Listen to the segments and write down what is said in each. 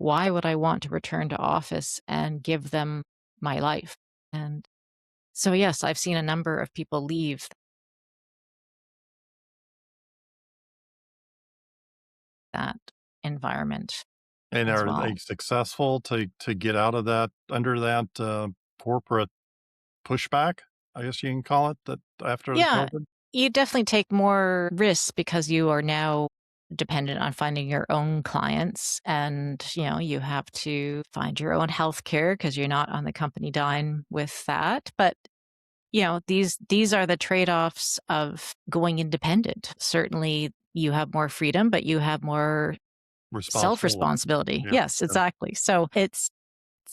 why would I want to return to office and give them my life? And so, yes, I've seen a number of people leave that environment And as are they well. successful to get out of that under that, corporate pushback, I guess you can call it, that after the Yeah, COVID? you definitely take more risks because you are now dependent on finding your own clients, and you have to find your own health care because you're not on the company dime with that. But these are the trade-offs of going independent. Certainly you have more freedom, but you have more Responsibility. self-responsibility. Yeah, Yes, yeah, exactly. So it's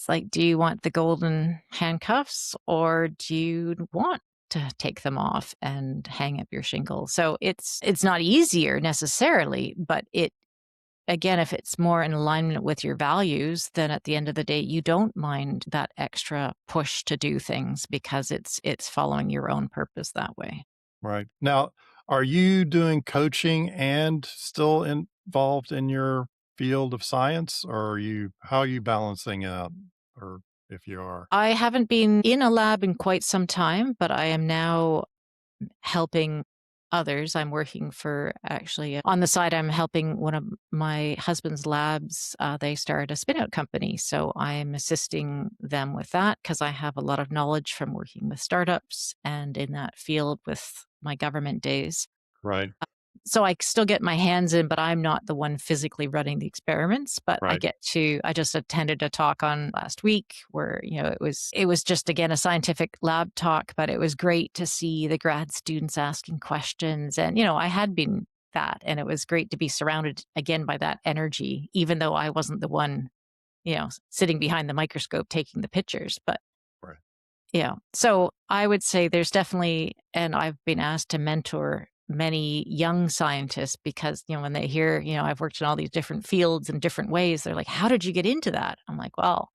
like, do you want the golden handcuffs or do you want to take them off and hang up your shingle? So it's not easier necessarily, but it again, if it's more in alignment with your values, then at the end of the day, you don't mind that extra push to do things because it's following your own purpose that way. right. Now, are you doing coaching and still involved in your field of science, or are you how are you balancing it out, or if you are? I haven't been in a lab in quite some time, but I am now helping others. I'm working for actually on the side, I'm helping one of my husband's labs. They started a spin out company. So I'm assisting them with that because I have a lot of knowledge from working with startups and in that field with my government days. Right, So I still get my hands in, but I'm not the one physically running the experiments. But right. I just attended a talk on last week where, it was just again a scientific lab talk, but it was great to see the grad students asking questions. And, I had been that, and it was great to be surrounded again by that energy, even though I wasn't the one, sitting behind the microscope taking the pictures. But Right. yeah. So I would say there's definitely, and I've been asked to mentor many young scientists because, when they hear, I've worked in all these different fields in different ways, they're like, how did you get into that? I'm like, well,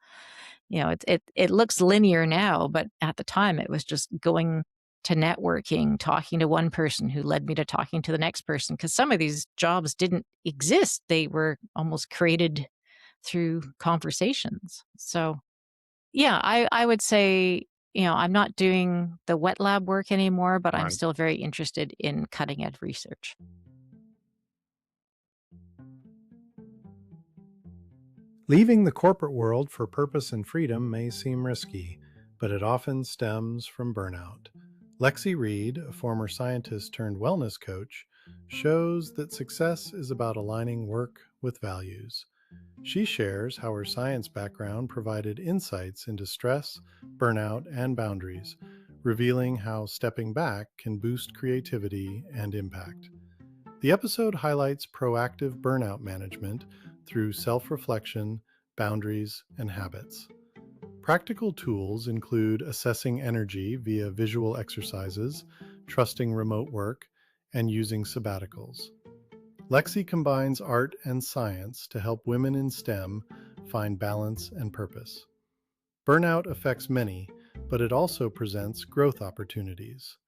it looks linear now, but at the time it was just going to networking, talking to one person who led me to talking to the next person. Cause some of these jobs didn't exist. They were almost created through conversations. So yeah, I would say, I'm not doing the wet lab work anymore, but I'm Right. still very interested in cutting edge research. Leaving the corporate world for purpose and freedom may seem risky, but it often stems from burnout. Lexi Reid, a former scientist turned wellness coach, shows that success is about aligning work with values. She shares how her science background provided insights into stress, burnout, and boundaries, revealing how stepping back can boost creativity and impact. The episode highlights proactive burnout management through self reflection, boundaries, and habits. Practical tools include assessing energy via visual exercises, trusting remote work, and using sabbaticals. Lexi combines art and science to help women in STEM find balance and purpose. Burnout affects many, but it also presents growth opportunities.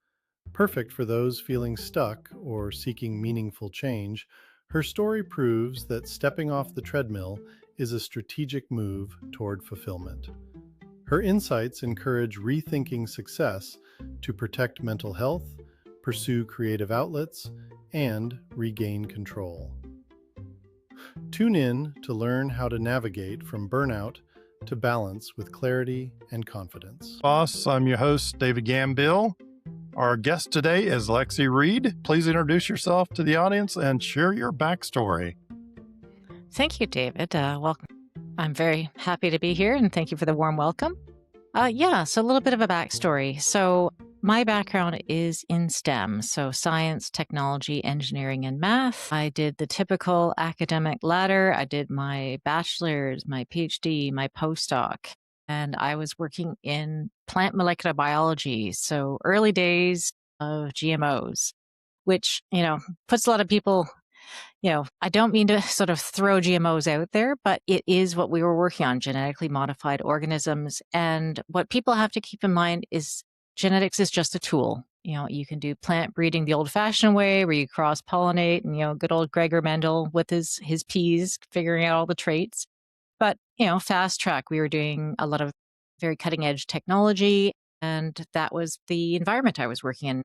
Perfect for those feeling stuck or seeking meaningful change, her story proves that stepping off the treadmill is a strategic move toward fulfillment. Her insights encourage rethinking success to protect mental health, pursue creative outlets, and regain control. Tune in to learn how to navigate from burnout to balance with clarity and confidence. Boss, I'm your host, David Gambill. Our guest today is Lexi Reid. Please introduce yourself to the audience and share your backstory. Thank you, David. Welcome. I'm very happy to be here and thank you for the warm welcome. Yeah, so a little bit of a backstory. So, my background is in STEM, so science, technology, engineering, and math. I did the typical academic ladder. I did my bachelor's, my PhD, my postdoc, and I was working in plant molecular biology. So, early days of GMOs, which, puts a lot of people, I don't mean to sort of throw GMOs out there, but it is what we were working on, genetically modified organisms. And what people have to keep in mind is genetics is just a tool. You can do plant breeding the old fashioned way where you cross pollinate and, good old Gregor Mendel with his peas, figuring out all the traits. But, fast track, we were doing a lot of very cutting edge technology. And that was the environment I was working in.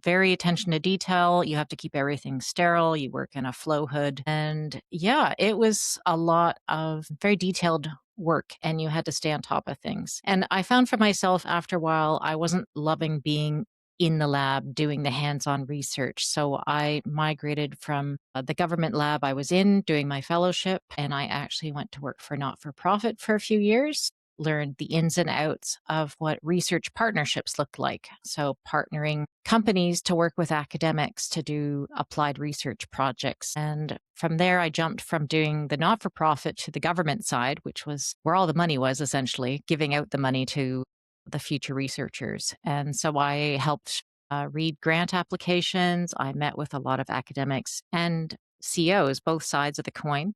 Very attention to detail. You have to keep everything sterile. You work in a flow hood. And yeah, it was a lot of very detailed work and you had to stay on top of things. And I found for myself after a while, I wasn't loving being in the lab doing the hands on research. So I migrated from the government lab I was in doing my fellowship, and I actually went to work for not for profit for a few years, learned the ins and outs of what research partnerships looked like. So, partnering companies to work with academics to do applied research projects. And from there, I jumped from doing the not for profit to the government side, which was where all the money was essentially, giving out the money to the future researchers. And so I helped read grant applications. I met with a lot of academics and CEOs, both sides of the coin,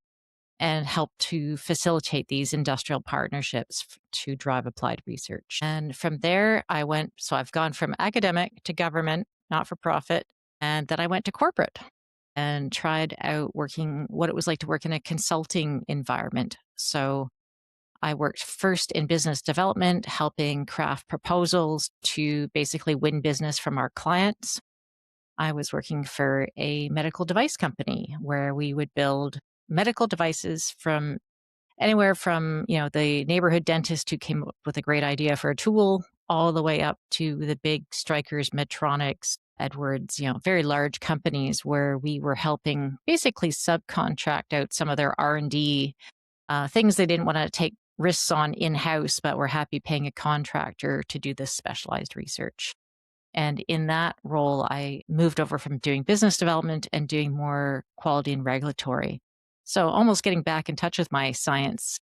and help to facilitate these industrial partnerships to drive applied research. And from there, so I've gone from academic to government, not for profit, and then I went to corporate and tried out working what it was like to work in a consulting environment. So I worked first in business development, helping craft proposals to basically win business from our clients. I was working for a medical device company where we would build medical devices from anywhere from, the neighborhood dentist who came up with a great idea for a tool all the way up to the big strikers, Medtronics, Edwards, very large companies where we were helping basically subcontract out some of their R&D, things they didn't want to take risks on in-house, but were happy paying a contractor to do this specialized research. And in that role, I moved over from doing business development and doing more quality and regulatory. So almost getting back in touch with my science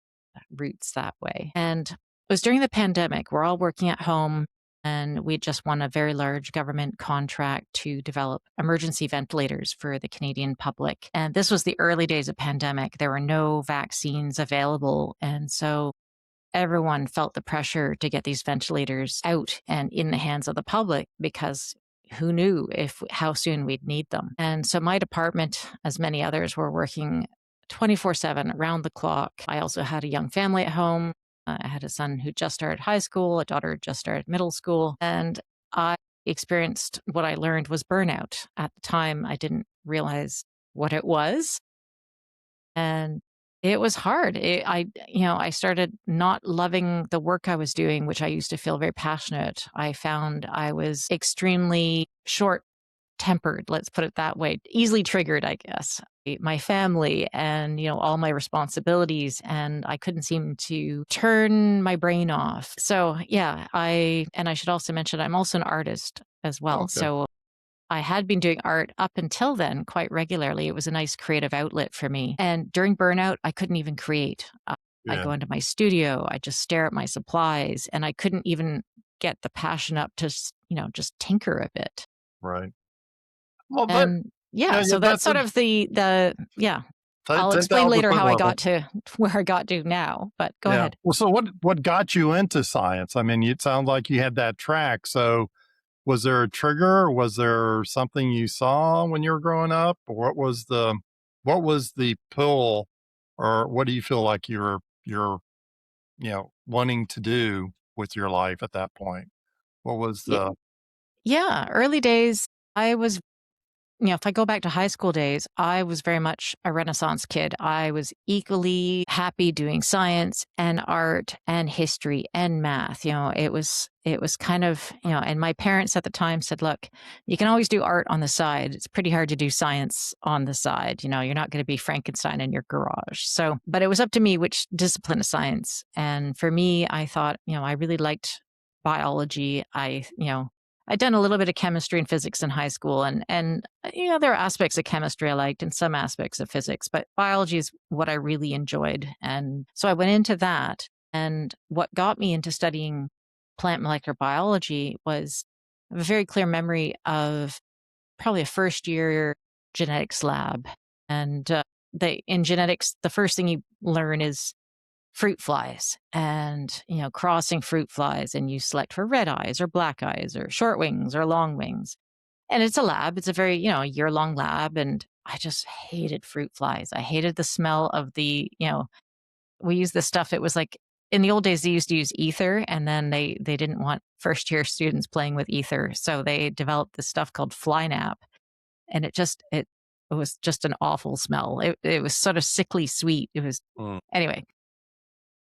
roots that way. And it was during the pandemic. We're all working at home, and we just won a very large government contract to develop emergency ventilators for the Canadian public. And this was the early days of pandemic. There were no vaccines available. And so everyone felt the pressure to get these ventilators out and in the hands of the public, because who knew how soon we'd need them. And so my department, as many others, were working 24/7 around the clock. I also had a young family at home. I had a son who just started high school, a daughter who just started middle school, and I experienced what I learned was burnout. At the time, I didn't realize what it was, and it was hard. I started not loving the work I was doing, which I used to feel very passionate. I found I was extremely short tempered, let's put it that way, easily triggered, I guess. My family and, all my responsibilities, and I couldn't seem to turn my brain off. So, yeah, I should also mention I'm also an artist as well. Okay. So I had been doing art up until then quite regularly. It was a nice creative outlet for me. And during burnout, I couldn't even create. I Yeah. go into my studio, I just stare at my supplies, and I couldn't even get the passion up to, just tinker a bit. Right. Well, that And yeah, yeah, yeah, so that's that's a sort of yeah. I'll explain 10,000 later foot how I level. got to where I got to now, but go Yeah. ahead. Well, so what got you into science? I mean, it sounds like you had that track. So was there a trigger? Was there something you saw when you were growing up? Or what was the pull, or what do you feel like you're wanting to do with your life at that point? What was Y the Yeah, early days, I was if I go back to high school days, I was very much a Renaissance kid. I was equally happy doing science and art and history and math. It was kind of, and my parents at the time said, look, you can always do art on the side. It's pretty hard to do science on the side. You're not going to be Frankenstein in your garage. So, but it was up to me which discipline of science. And for me, I thought, I really liked biology. I'd done a little bit of chemistry and physics in high school, and there are aspects of chemistry I liked and some aspects of physics, but biology is what I really enjoyed. And so I went into that. And what got me into studying plant molecular biology was I have a very clear memory of probably a first year genetics lab. And in genetics, the first thing you learn is fruit flies and crossing fruit flies, and you select for red eyes or black eyes or short wings or long wings, and it's a lab. It's a very year long lab, and I just hated fruit flies. I hated the smell of the we used this stuff. It was like in the old days they used to use ether, and then they didn't want first year students playing with ether, so they developed this stuff called Flynap, and it was just an awful smell. It was sort of sickly sweet. It was Mm. anyway.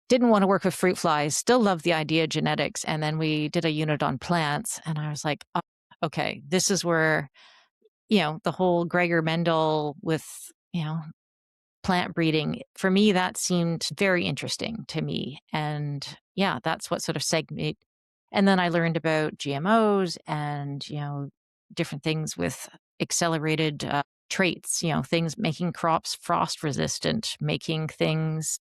Didn't want to work with fruit flies. Still loved the idea of genetics, and then we did a unit on plants, and I was like, oh, okay, this is where the whole Gregor Mendel with plant breeding, for me, that seemed very interesting to me. And yeah, that's what sort of segment. And then I learned about GMOs and, different things with accelerated traits, things making crops frost resistant, making things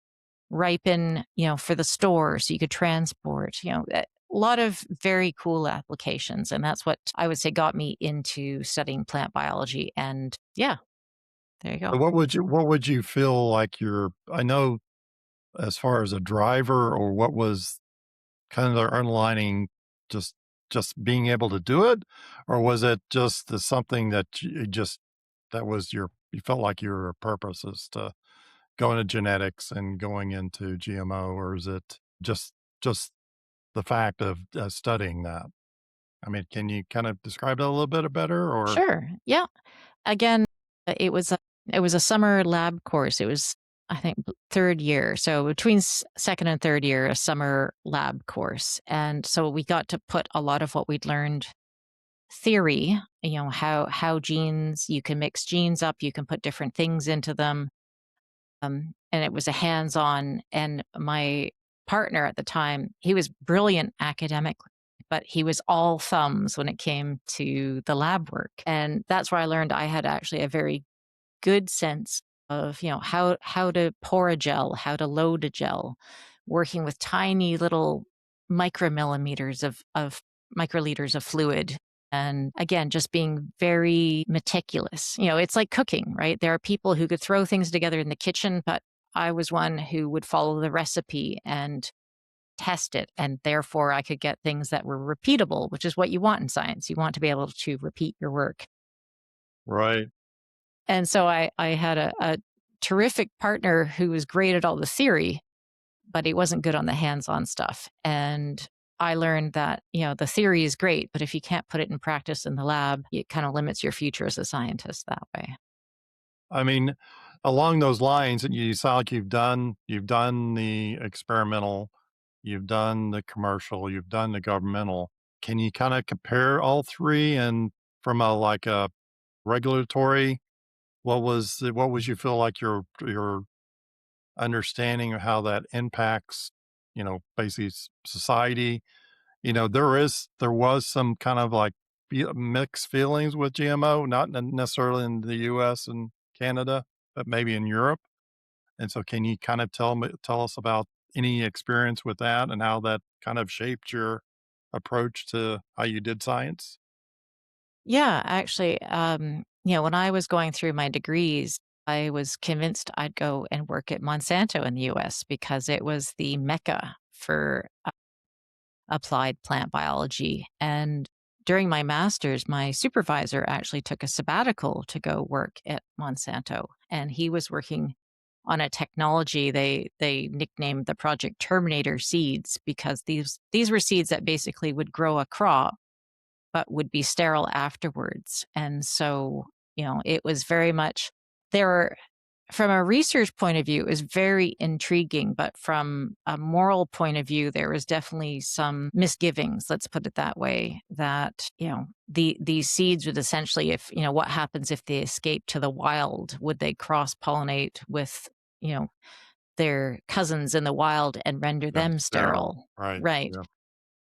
ripen, for the store so you could transport, a lot of very cool applications. And that's what I would say got me into studying plant biology. And yeah, there you go. So what would you feel like I know as far as a driver, or what was kind of the underlining, just just being able to do it? Or was it just something that that was you felt like your purpose is to go into genetics and going into GMO? Or is it just the fact of studying that? I mean, can you kind of describe that a little bit better? Or Sure. Yeah. Again, it was a summer lab course. It was, I think, third year. So between second and third year, a summer lab course. And so we got to put a lot of what we'd learned theory, how genes, you can mix genes up, you can put different things into them. And it was a hands-on. And my partner at the time, he was brilliant academically, but he was all thumbs when it came to the lab work. And that's where I learned I had actually a very good sense of how to pour a gel, how to load a gel, working with tiny little micromillimeters of microliters of fluid. And again, just being very meticulous. It's like cooking, right? There are people who could throw things together in the kitchen, but I was one who would follow the recipe and test it. And therefore, I could get things that were repeatable, which is what you want in science. You want to be able to repeat your work. right. And so I had a terrific partner who was great at all the theory, but he wasn't good on the hands-on stuff. And I learned that, the theory is great, but if you can't put it in practice in the lab, it kind of limits your future as a scientist that way. I mean, along those lines, and you sound like you've done the experimental, you've done the commercial, you've done the governmental. Can you kind of compare all three? And from a regulatory, what was you feel like your understanding of how that impacts, basically society? There was some kind of like mixed feelings with GMO, not necessarily in the US and Canada, but maybe in Europe. And so can you kind of tell us about any experience with that and how that kind of shaped your approach to how you did science? Yeah, actually, when I was going through my degrees, I was convinced I'd go and work at Monsanto in the US because it was the mecca for applied plant biology. And during my master's, my supervisor actually took a sabbatical to go work at Monsanto. And he was working on a technology they nicknamed the Project Terminator seeds because these were seeds that basically would grow a crop but would be sterile afterwards. And so, it was very much there were from a research point of view, it was very intriguing, but from a moral point of view, there was definitely some misgivings, let's put it that way, that, these seeds would essentially, if, what happens if they escape to the wild? Would they cross pollinate with, you know, their cousins in the wild and render Yeah, them sterile. sterile? Right. Right. Yeah.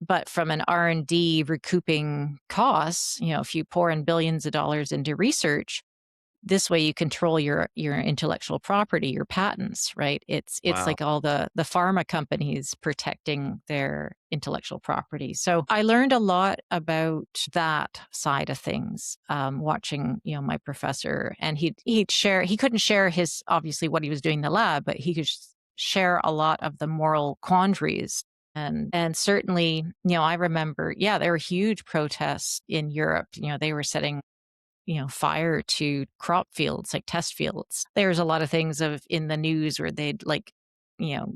But from an R&D recouping costs, if you pour in billions of dollars into research, this way you control your intellectual property, your patents, right? It's Wow. like all the pharma companies protecting their intellectual property. So I learned a lot about that side of things, watching, my professor, and he couldn't share his, obviously what he was doing in the lab, but he could share a lot of the moral quandaries. And certainly, I remember, yeah, there were huge protests in Europe. They were setting fire to crop fields, like test fields. There's a lot of things in the news where they'd like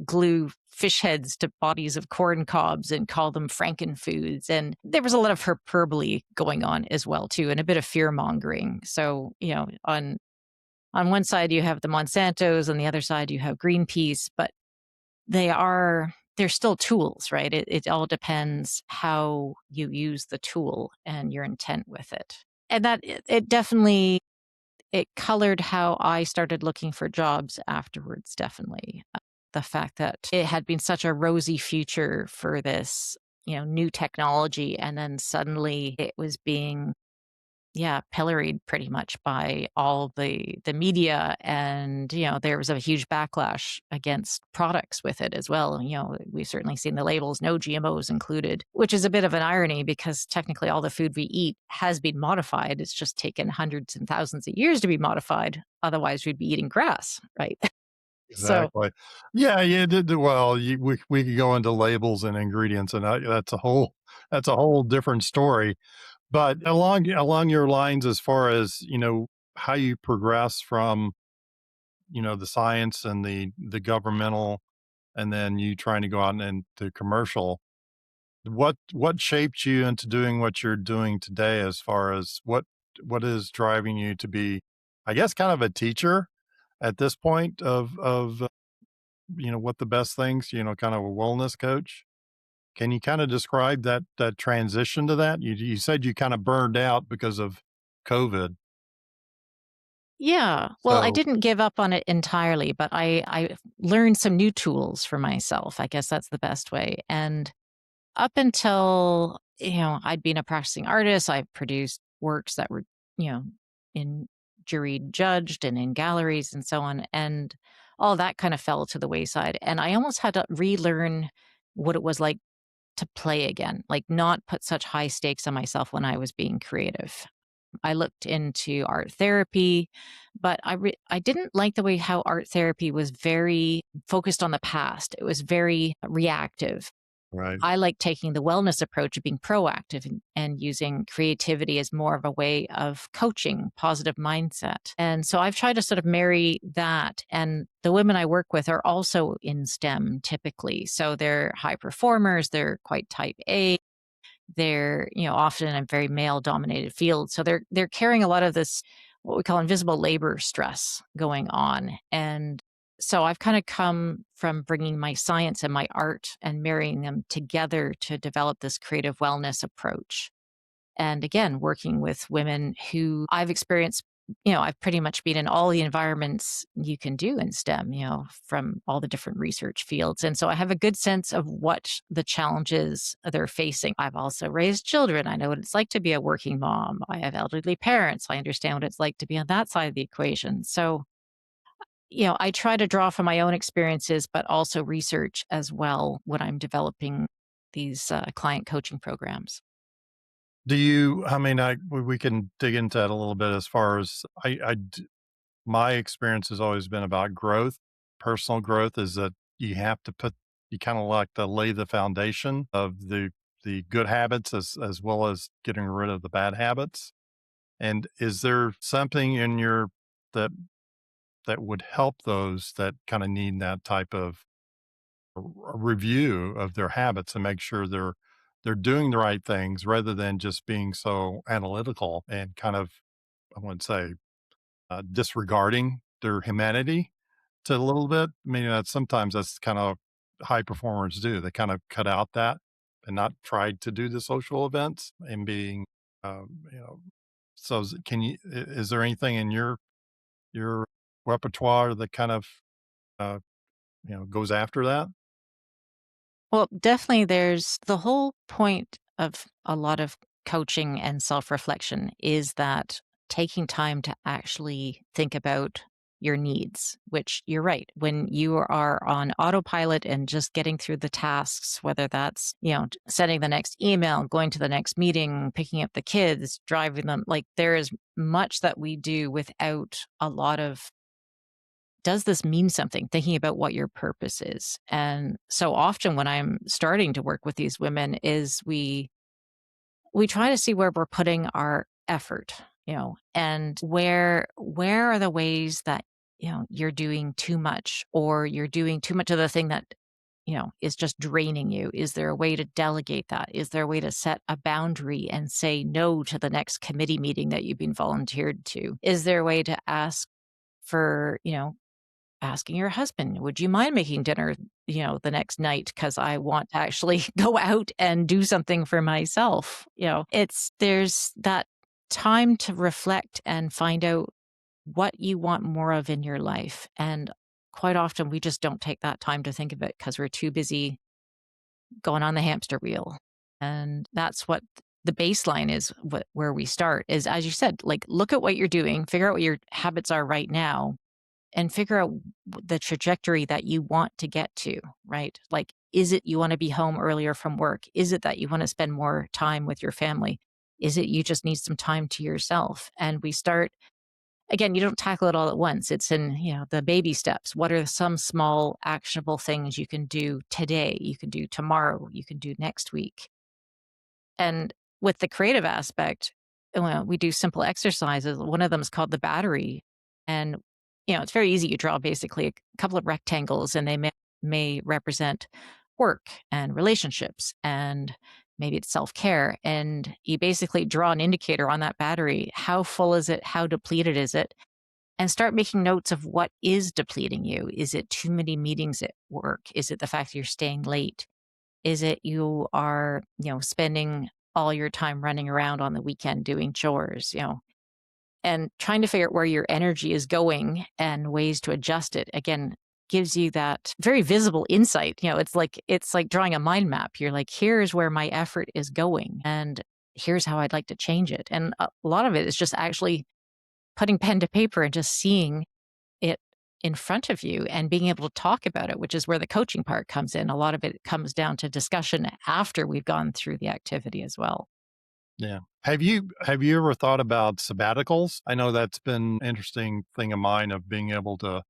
glue fish heads to bodies of corn cobs and call them frankenfoods. And there was a lot of hyperbole going on as well, too, and a bit of fear mongering. So, on one side you have the Monsantos, on the other side you have Greenpeace, but they're still tools, right? It all depends how you use the tool and your intent with it. And that it definitely it colored how I started looking for jobs afterwards, definitely. The fact that it had been such a rosy future for this, new technology, and then suddenly it was being, yeah, pilloried pretty much by all the media, and there was a huge backlash against products with it as well. We've certainly seen the labels no GMOs included, which is a bit of an irony because technically all the food we eat has been modified. It's just taken hundreds and thousands of years to be modified. Otherwise we'd be eating grass, right? So Exactly. Yeah, yeah. Well, we could go into labels and ingredients, and that's a whole different story. But along your lines, as far as how you progress from the science and the governmental, and then you trying to go out and into commercial. What shaped you into doing what you're doing today? As far as what is driving you to be, I guess, kind of a teacher at this point of what the best things, kind of a wellness coach. Can you kind of describe that transition to that? You said you kind of burned out because of COVID. yeah, well, I So didn't give up on it entirely, but I learned some new tools for myself. I guess that's the best way. And up until, I'd been a practicing artist, I produced works that were, you know, in juried judged and in galleries and so on. And all that kind of fell to the wayside. And I almost had to relearn what it was like to play again, like not put such high stakes on myself when I was being creative. I looked into art therapy, but I didn't like the way how art therapy was very focused on the past. It was very reactive. right, I like taking the wellness approach of being proactive and using creativity as more of a way of coaching positive mindset. And so I've tried to sort of marry that. And the women I work with are also in STEM typically. So they're high performers, they're quite type A. They're, often in a very male dominated field. So they're carrying a lot of this, what we call invisible labor stress going on. And so I've kind of come from bringing my science and my art and marrying them together to develop this creative wellness approach. And again, working with women who I've experienced, I've pretty much been in all the environments you can do in STEM, from all the different research fields. And so I have a good sense of what the challenges they're facing. I've also raised children. I know what it's like to be a working mom. I have elderly parents. I understand what it's like to be on that side of the equation. So, I try to draw from my own experiences, but also research as well when I'm developing these client coaching programs. do you, I mean, we can dig into that a little bit. As far as my experience has always been about growth. Personal growth is that you have to you kind of like to lay the foundation of the good habits, as well as getting rid of the bad habits. And is there something in your that that would help those that kind of need that type of review of their habits and make sure they're doing the right things, rather than just being so analytical and kind of, I wouldn't say, disregarding their humanity to a little bit. I mean, sometimes that's kind of high performers do. They kind of cut out that and not try to do the social events and being, you know. So, is there anything in your repertoire that kind of, uh, goes after that? Well, definitely there's the whole point of a lot of coaching and self reflection is that taking time to actually think about your needs, which you're right. When you are on autopilot and just getting through the tasks, whether that's, sending the next email, going to the next meeting, picking up the kids, driving them, like there is much that we do without a lot of does this mean something? Thinking about what your purpose is. And so often when I'm starting to work with these women is we try to see where we're putting our effort, and where are the ways that you're doing too much or you're doing too much of the thing that, is just draining you? Is there a way to delegate that? Is there a way to set a boundary and say no to the next committee meeting that you've been volunteered to? Is there a way to ask for, asking your husband, would you mind making dinner, the next night? Cause I want to actually go out and do something for myself. There's that time to reflect and find out what you want more of in your life. And quite often we just don't take that time to think of it because we're too busy going on the hamster wheel. And that's what the baseline is, where we start is, as you said, like look at what you're doing, figure out what your habits are right now, and figure out the trajectory that you want to get to, right? Like, is it you want to be home earlier from work? Is it that you want to spend more time with your family? Is it you just need some time to yourself? And we start, again, you don't tackle it all at once. It's in, the baby steps. What are some small actionable things you can do today? You can do tomorrow, you can do next week. And with the creative aspect, well, we do simple exercises. One of them is called the battery. And, it's very easy. You draw basically a couple of rectangles and they may represent work and relationships and maybe it's self care. And you basically draw an indicator on that battery. How full is it? How depleted is it? And start making notes of what is depleting you. Is it too many meetings at work? Is it the fact that you're staying late? Is it you are, spending all your time running around on the weekend doing chores, and trying to figure out where your energy is going and ways to adjust it again gives you that very visible insight. It's like drawing a mind map. You're like, here's where my effort is going and here's how I'd like to change it. And a lot of it is just actually putting pen to paper and just seeing it in front of you and being able to talk about it, which is where the coaching part comes in. A lot of it comes down to discussion after we've gone through the activity as well. Yeah. Have you ever thought about sabbaticals? I know that's been an interesting thing of mine of being able to,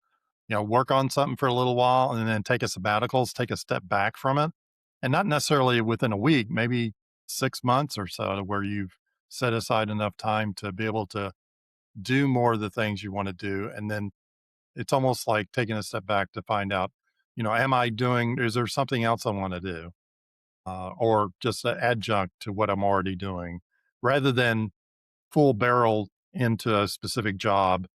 work on something for a little while and then take a sabbaticals, take a step back from it. And not necessarily within a week, maybe 6 months or so to where you've set aside enough time to be able to do more of the things you want to do. And then it's almost like taking a step back to find out, is there something else I want to do? Or just an adjunct to what I'm already doing rather than full barrel into a specific job,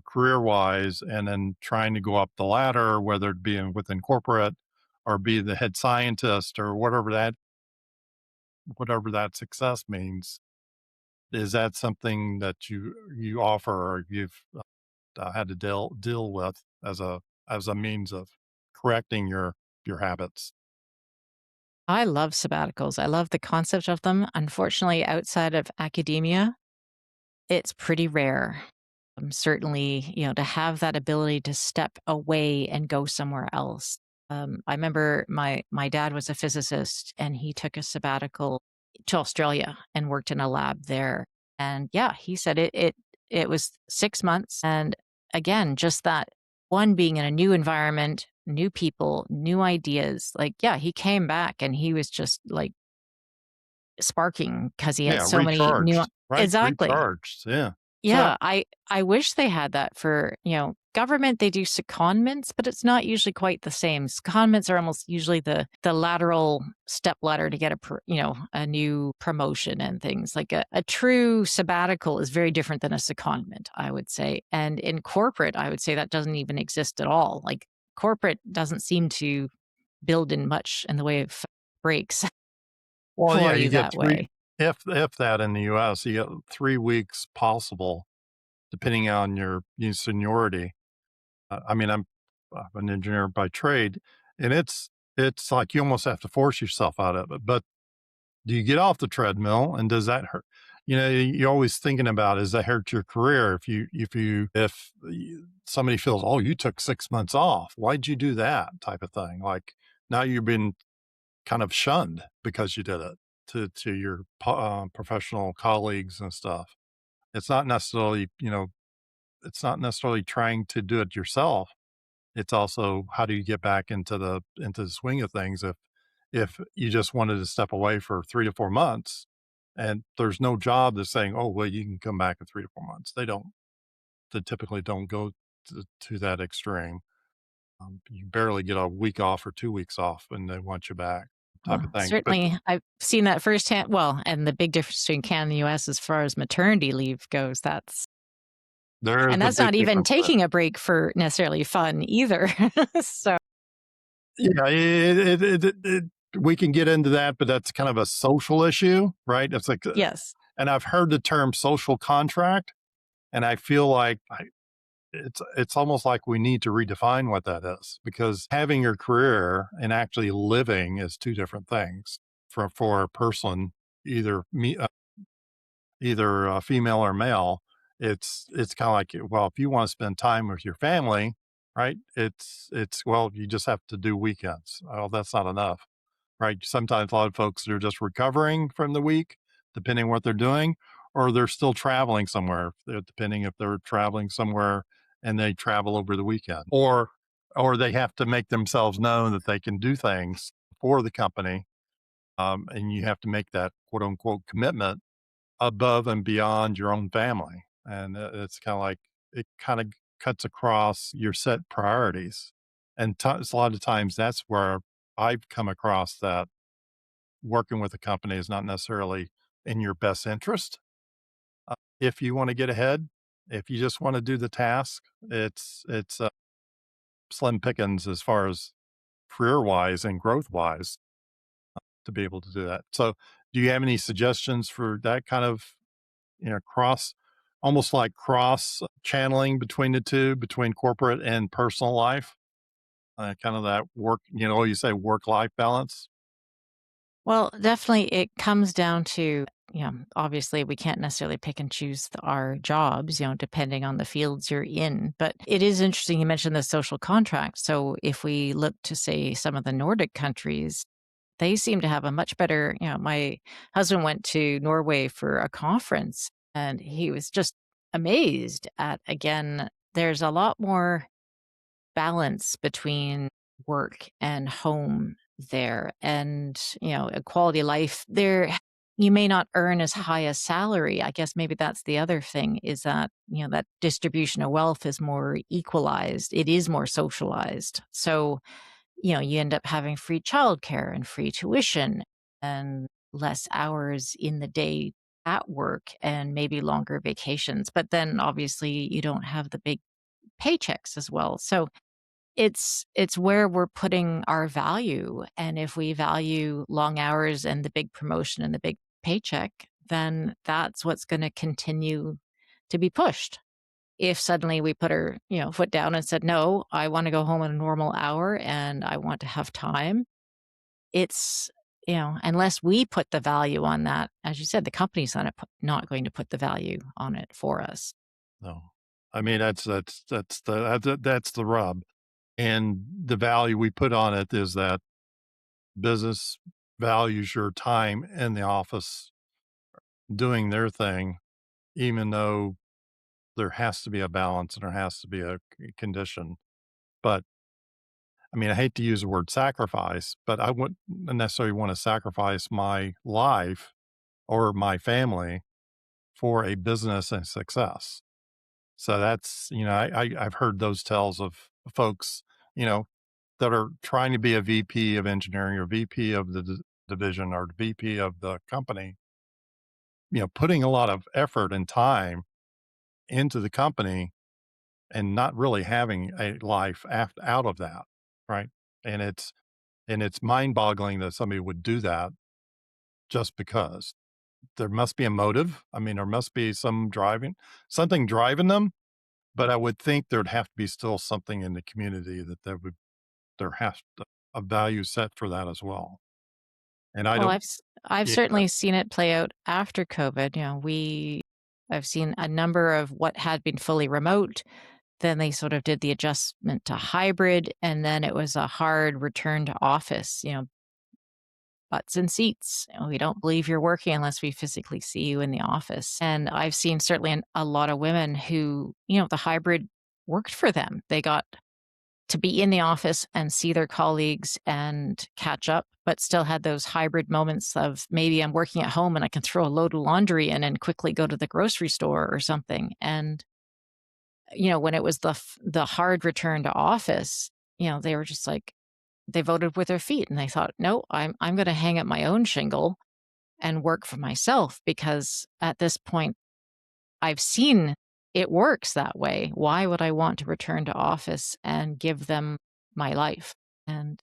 career wise, and then trying to go up the ladder, whether it be within corporate or be the head scientist or whatever that success means. Is that something that you offer or you've had to deal with as a means of correcting your habits? I love sabbaticals. I love the concept of them. Unfortunately, outside of academia, it's pretty rare. Certainly, to have that ability to step away and go somewhere else. I remember my dad was a physicist and he took a sabbatical to Australia and worked in a lab there. And yeah, he said it was 6 months. And again, just that one being in a new environment, new people, new ideas. Like, yeah, he came back and he was just like sparking because he had Yeah, so many new. recharged, right? Exactly. Recharged. Yeah. So Yeah, I wish they had that for, government, they do secondments, but it's not usually quite the same. Secondments are almost usually the lateral step ladder to get a new promotion and things. Like a true sabbatical is very different than a secondment, I would say. And in corporate, I would say that doesn't even exist at all. Like corporate doesn't seem to build in much in the way of breaks well, for yeah, you you get that 3 way. if that in the US, you get 3 weeks possible depending on your seniority. I mean, I'm an engineer by trade, and it's like you almost have to force yourself out of it, but do you get off the treadmill, and does that hurt? You're always thinking about, does that hurt your career if somebody feels, "Oh, you took 6 months off. Why'd you do that?" type of thing, like, now you've been kind of shunned because you did it to your professional colleagues and stuff. It's not necessarily, it's not necessarily trying to do it yourself. It's also how do you get back into the swing of things if you just wanted to step away for 3 to 4 months and there's no job that's saying, "Oh, well, you can come back in 3 to 4 months." They typically don't go to that extreme. You barely get a week off or 2 weeks off, and they want you back, type Well, of thing. But certainly I've seen that firsthand. Well, and the big difference between Canada and the US as far as maternity leave goes, there is and a that's big not even difference there. taking a break for necessarily fun either. So, Yeah, we can get into that, but that's kind of a social issue, right? It's like, yes. and I've heard the term social contract, and I feel like it's almost like we need to redefine what that is, because having your career and actually living is two different things for a person, either me, either female or male. It's kind of like, well, if you want to spend time with your family, right? It's well, you just have to do weekends. Oh, that's not enough, right? Sometimes a lot of folks are just recovering from the week, depending on what they're doing, or they're still traveling somewhere, depending if they're traveling somewhere and they travel over the weekend, or they have to make themselves known that they can do things for the company, and you have to make that quote unquote commitment above and beyond your own family. And it's kind of like it kind of cuts across your set priorities. And a lot of times that's where I've come across that working with a company is not necessarily in your best interest. If you want to get ahead, if you just want to do the task, it's slim pickings as far as career wise and growth wise to be able to do that. So, do you have any suggestions for that kind of cross, almost like cross channeling between the two, between corporate and personal life, kind of that work, you say work life balance. Well, definitely it comes down to, obviously we can't necessarily pick and choose our jobs, depending on the fields you're in. But it is interesting you mentioned the social contract. So if we look to say some of the Nordic countries, they seem to have a much better, my husband went to Norway for a conference and he was just amazed at, again, there's a lot more balance between work and home there, and a quality of life there. You may not earn as high a salary. I guess maybe that's the other thing, is that that distribution of wealth is more equalized, it is more socialized. So you end up having free childcare and free tuition and less hours in the day at work and maybe longer vacations, but then obviously you don't have the big paychecks as well. So it's where we're putting our value, and if we value long hours and the big promotion and the big paycheck, then that's what's gonna continue to be pushed. If suddenly we put our, foot down and said, "No, I wanna go home at a normal hour and I want to have time," it's unless we put the value on that, as you said, the company's not going to put the value on it for us. No, I mean that's the rub, and the value we put on it is that business values your time in the office doing their thing, even though there has to be a balance and there has to be a condition. But I mean, I hate to use the word sacrifice, but I wouldn't necessarily want to sacrifice my life or my family for a business and success. So that's, I've heard those tales of folks, you know, that are trying to be a VP of engineering or VP of the division or VP of the company, putting a lot of effort and time into the company and not really having a life out of that. Right. And it's mind boggling that somebody would do that just because there must be a motive. I mean, there must be something driving them, but I would think there'd have to be still something in the community that there has to, a value set for that as well. And I Well, don't, I've yeah, certainly seen it play out after COVID. I've seen a number of what had been fully remote. Then they sort of did the adjustment to hybrid, and then it was a hard return to office, butts and seats. We don't believe you're working unless we physically see you in the office. And I've seen certainly a lot of women who, the hybrid worked for them. They got to be in the office and see their colleagues and catch up, but still had those hybrid moments of maybe I'm working at home and I can throw a load of laundry in and quickly go to the grocery store or something. And when it was the hard return to office, they were just like, they voted with their feet and they thought, no, I'm going to hang up my own shingle and work for myself, because at this point I've seen it works that way. Why would I want to return to office and give them my life? And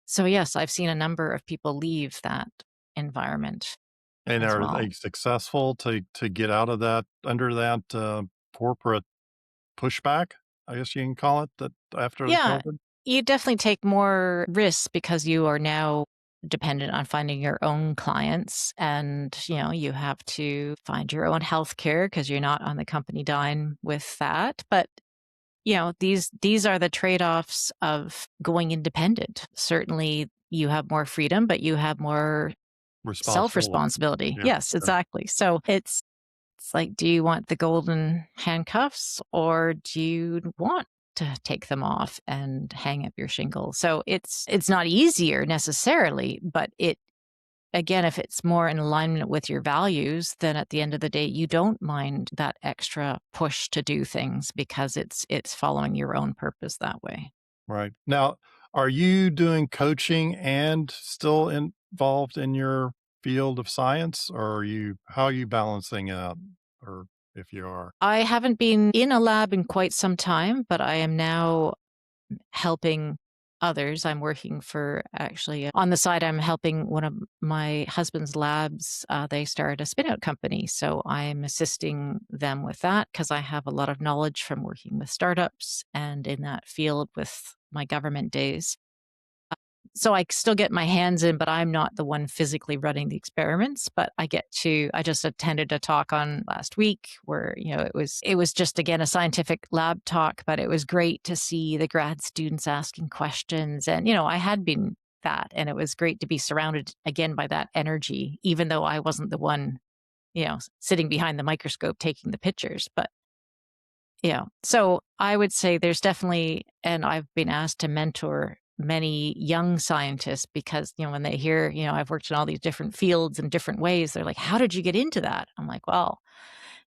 so, yes, I've seen a number of people leave that environment And as are well. they successful to get out of that under that, corporate pushback, I guess you can call it, that after the Yeah, COVID? you definitely take more risks because you are now dependent on finding your own clients, and you have to find your own health care because you're not on the company dime with that. But these are the trade-offs of going independent. Certainly you have more freedom, but you have more Responsibility. self-responsibility. Yeah, Yes, sure. exactly. So it's like, do you want the golden handcuffs, or do you want to take them off and hang up your shingle? So it's not easier necessarily, but it again, if it's more in alignment with your values, then at the end of the day, you don't mind that extra push to do things because it's following your own purpose that way. Right. Now, are you doing coaching and still involved in your field of science, or are you how are you balancing it out? Or if you are? I haven't been in a lab in quite some time, but I am now helping others. I'm working for actually on the side, I'm helping one of my husband's labs. They started a spin out company. So I'm assisting them with that because I have a lot of knowledge from working with startups and in that field with my government days. So I still get my hands in, but I'm not the one physically running the experiments. But I just attended a talk on last week where, it was just again a scientific lab talk, but it was great to see the grad students asking questions. And, I had been that, and it was great to be surrounded again by that energy, even though I wasn't the one, sitting behind the microscope taking the pictures. But yeah. So I would say there's definitely, and I've been asked to mentor many young scientists because, when they hear, I've worked in all these different fields in different ways, they're like, how did you get into that? I'm like, well,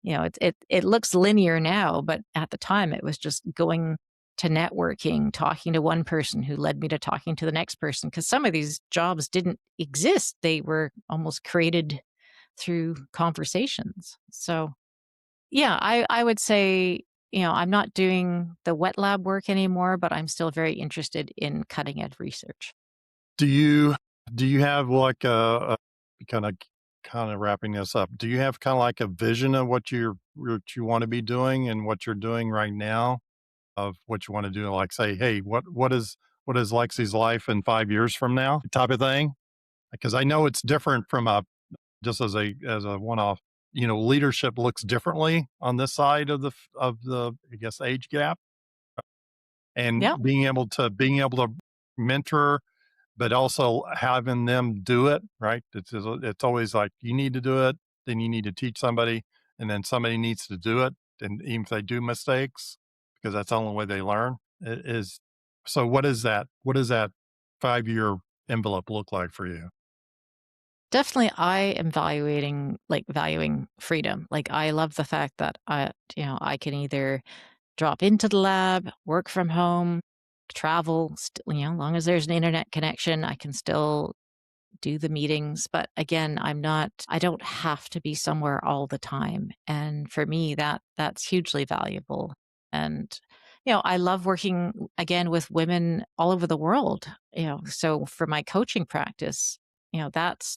it looks linear now, but at the time it was just going to networking, talking to one person who led me to talking to the next person. Cause some of these jobs didn't exist. They were almost created through conversations. So yeah, I would say, I'm not doing the wet lab work anymore, but I'm still very interested in cutting edge research. Do you do you have like a kind of wrapping this up? Do you have kind of like a vision of what you want to be doing and what you're doing right now of what you want to do? Like say, hey, what is Lexi's life in 5 years from now, type of thing? Because I know it's different from a just as a one off. Leadership looks differently on this side of the I guess age gap, and Yeah, being able to mentor but also having them do it, right? It's always like you need to do it, then you need to teach somebody, and then somebody needs to do it, and even if they do mistakes, because that's the only way they learn. Is so. What is that? What does that 5 year envelope look like for you? definitely. I am valuing freedom. Like I love the fact that I can either drop into the lab, work from home, travel, as long as there's an internet connection, I can still do the meetings. But again, I don't have to be somewhere all the time. And for me, that's hugely valuable. And, I love working again with women all over the world, so for my coaching practice, that's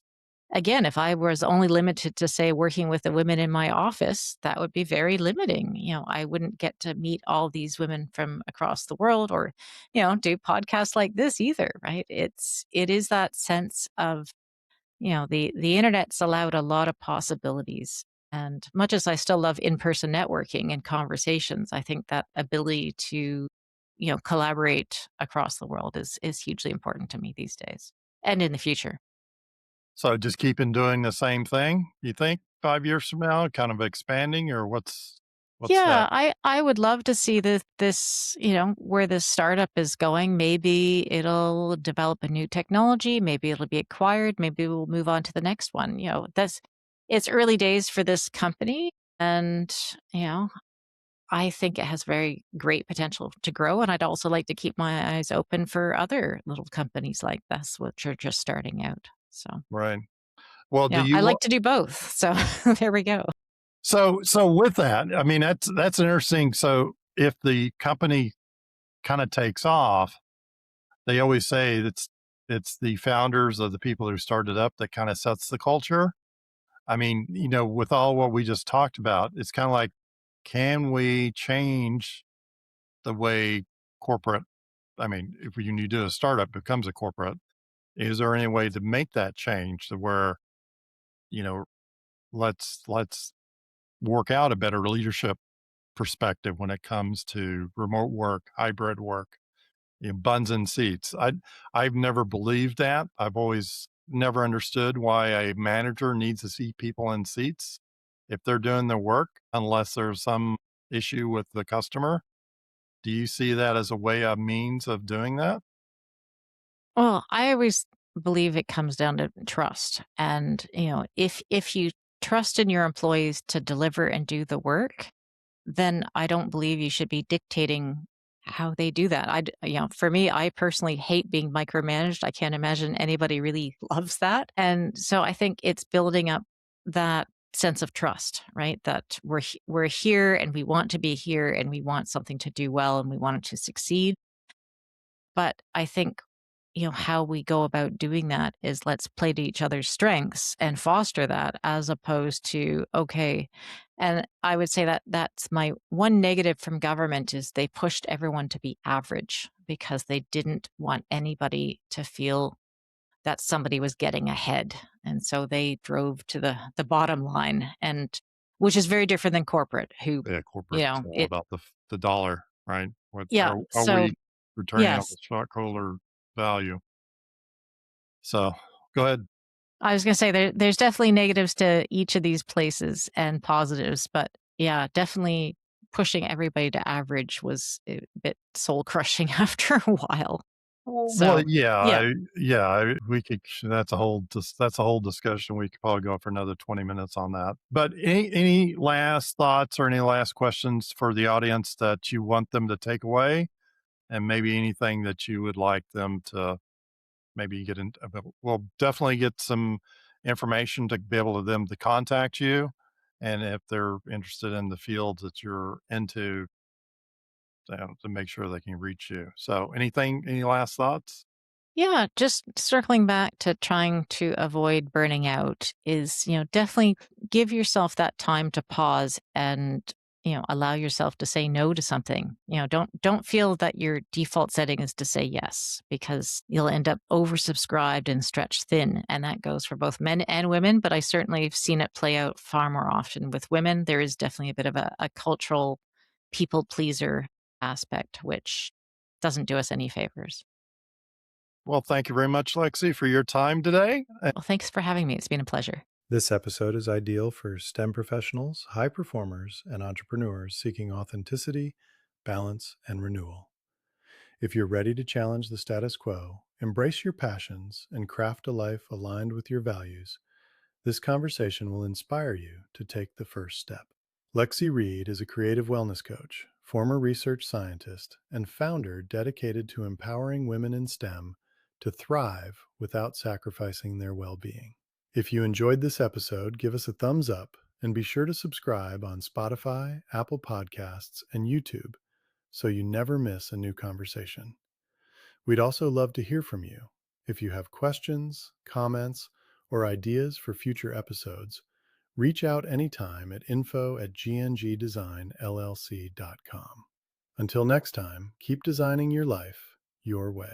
again, if I was only limited to say working with the women in my office, that would be very limiting. I wouldn't get to meet all these women from across the world or, do podcasts like this either, right? It is that sense of, the internet's allowed a lot of possibilities. And much as I still love in-person networking and conversations, I think that ability to, collaborate across the world is hugely important to me these days and in the future. So just keeping doing the same thing. You think 5 years from now, kind of expanding, or what's that? Yeah, I would love to see this, where this startup is going. Maybe it'll develop a new technology, maybe it'll be acquired, maybe we'll move on to the next one. That's it's early days for this company and, you know, I think it has very great potential to grow, and I'd also like to keep my eyes open for other little companies like this, which are just starting out. So, Right. Well, do yeah, I you like to do both. So there we go. so with that, I mean, that's interesting. So if the company kind of takes off, they always say it's the founders of the people who started up that kind of sets the culture. I mean, with all what we just talked about, it's kind of like, can we change the way corporate, I mean, if when you do a startup becomes a corporate, is there any way to make that change to where, you know, let's work out a better leadership perspective when it comes to remote work, hybrid work, buns and seats. I've never believed that. I've always never understood why a manager needs to see people in seats if they're doing their work, unless there's some issue with the customer. Do you see that as a way, a means of doing that? Well, I always believe it comes down to trust. And, if you trust in your employees to deliver and do the work, then I don't believe you should be dictating how they do that. For me, I personally hate being micromanaged. I can't imagine anybody really loves that. And so I think it's building up that sense of trust, right? That we're here and we want to be here and we want something to do well and we want it to succeed. But I think, how we go about doing that is let's play to each other's strengths and foster that as opposed to, okay. And I would say that that's my one negative from government is they pushed everyone to be average because they didn't want anybody to feel that somebody was getting ahead. And so they drove to the bottom line and which is very different than corporate who, Yeah, corporate's all it about the dollar, right? What yeah. are So we returning on the yes. stockholder value? So go ahead. I was gonna say there's definitely negatives to each of these places and positives, but yeah, definitely pushing everybody to average was a bit soul crushing after a while. Well, So, yeah. we could. That's a whole discussion. We could probably go for another 20 minutes on that. But any last thoughts or any last questions for the audience that you want them to take away, and maybe anything that you would like them to maybe get in. Well, definitely get some information to be able to them to contact you, and if they're interested in the fields that you're into, to make sure they can reach you. So, any last thoughts? Yeah, just circling back to trying to avoid burning out is, definitely give yourself that time to pause and, allow yourself to say no to something. Don't feel that your default setting is to say yes because you'll end up oversubscribed and stretched thin. And that goes for both men and women, but I certainly have seen it play out far more often with women. There is definitely a bit of a cultural people pleaser aspect, which doesn't do us any favors. Well, thank you very much, Lexi, for your time today. Well, thanks for having me. It's been a pleasure. This episode is ideal for STEM professionals, high performers, and entrepreneurs seeking authenticity, balance, and renewal. If you're ready to challenge the status quo, embrace your passions, and craft a life aligned with your values, this conversation will inspire you to take the first step. Lexi Reid is a creative wellness coach, former research scientist, and founder dedicated to empowering women in STEM to thrive without sacrificing their well being. If you enjoyed this episode, give us a thumbs up and be sure to subscribe on Spotify, Apple Podcasts, and YouTube so you never miss a new conversation. We'd also love to hear from you. If you have questions, comments, or ideas for future episodes, reach out anytime at info@gngdesignllc.com. Until next time, keep designing your life your way.